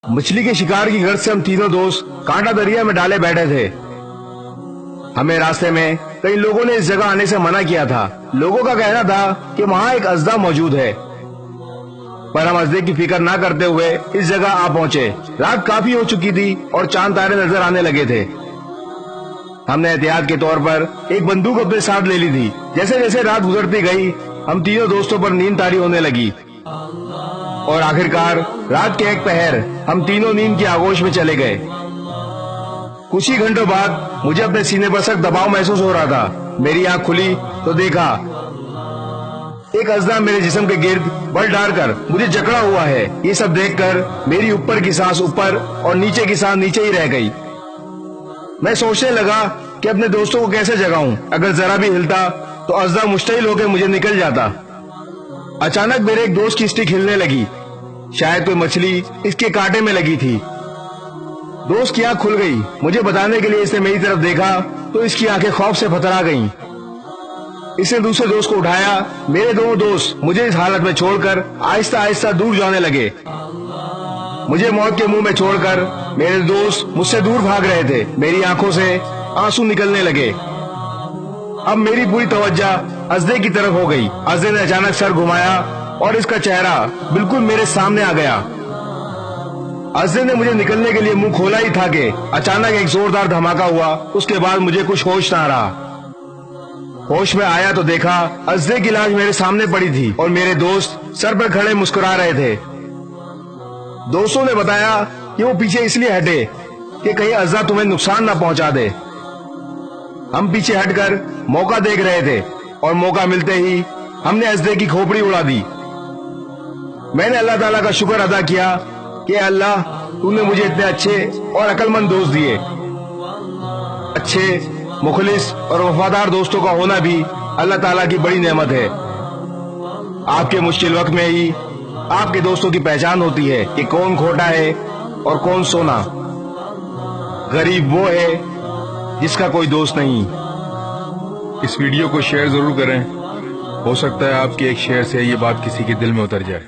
मछली के शिकार की गर्ज से हम तीनों दोस्त कांटा दरिया में डाले बैठे थे। हमें रास्ते में कई लोगों ने इस जगह आने से मना किया था। लोगों का कहना था कि वहाँ एक अजदा मौजूद है, पर हम अजदे की फिक्र ना करते हुए इस जगह आ पहुँचे। रात काफी हो चुकी थी और चांद तारे नजर आने लगे थे। हमने एहतियात के तौर पर एक बंदूक अपने साथ ले ली थी। जैसे जैसे रात गुजरती गई, हम तीनों दोस्तों पर नींद तारी होने लगी और आखिरकार रात के एक पहर हम तीनों नींद की आगोश में चले गए। कुछ ही घंटों बाद मुझे अपने सीने पर सख्त दबाव महसूस हो रहा था। मेरी आंख खुली तो देखा एक अजदा मेरे जिस्म के गिर्द बल डालकर मुझे जकड़ा हुआ है। ये सब देखकर मेरी ऊपर की सांस ऊपर और नीचे की सांस नीचे ही रह गई। मैं सोचने लगा कि अपने दोस्तों को कैसे जगाऊं। अगर जरा भी हिलता तो अजदा मुश्तइल होकर मुझे निकल जाता। अचानक मेरे एक दोस्त की स्टिक हिलने लगी। शायद कोई मछली इसके कांटे में लगी थी। दोस्त की आंख खुल गई। मुझे बताने के लिए इसने मेरी तरफ देखा तो इसकी आंखें खौफ से फतरा गईं। इसने दूसरे दोस्त को उठाया। मेरे दोनों दोस्त मुझे इस हालत में छोड़कर आहिस्ता आहिस्ता दूर जाने लगे। मुझे मौत के मुंह में छोड़कर मेरे दोस्त मुझसे दूर भाग रहे थे। मेरी आंखों से आंसू निकलने लगे। अब मेरी पूरी तवज्जो अजदे की तरफ हो गई। अजदे ने अचानक सर घुमाया और इसका चेहरा बिल्कुल मेरे सामने आ गया। अजदे ने मुझे निकलने के लिए मुंह खोला ही था कि अचानक एक जोरदार धमाका हुआ। उसके बाद मुझे कुछ होश ना रहा। होश में आया तो देखा अजदे की लाश मेरे सामने पड़ी थी और मेरे दोस्त सर पर खड़े मुस्कुरा रहे थे। दोस्तों ने बताया कि वो पीछे इसलिए हटे कि कहीं अजदा तुम्हें नुकसान ना पहुंचा दे। हम पीछे हटकर मौका देख रहे थे और मौका मिलते ही हमने अजदे की खोपड़ी उड़ा दी। मैंने अल्लाह ताला का शुक्र अदा किया कि अल्लाह तूने मुझे इतने अच्छे और अक्लमंद दोस्त दिए। अच्छे, मुखलिस और वफादार दोस्तों का होना भी अल्लाह ताला की बड़ी नेमत है। आपके मुश्किल वक्त में ही आपके दोस्तों की पहचान होती है कि कौन खोटा है और कौन सोना। गरीब वो है जिसका कोई दोस्त नहीं। इस वीडियो को शेयर जरूर करें। हो सकता है आपके एक शेयर से ये बात किसी के दिल में उतर जाए।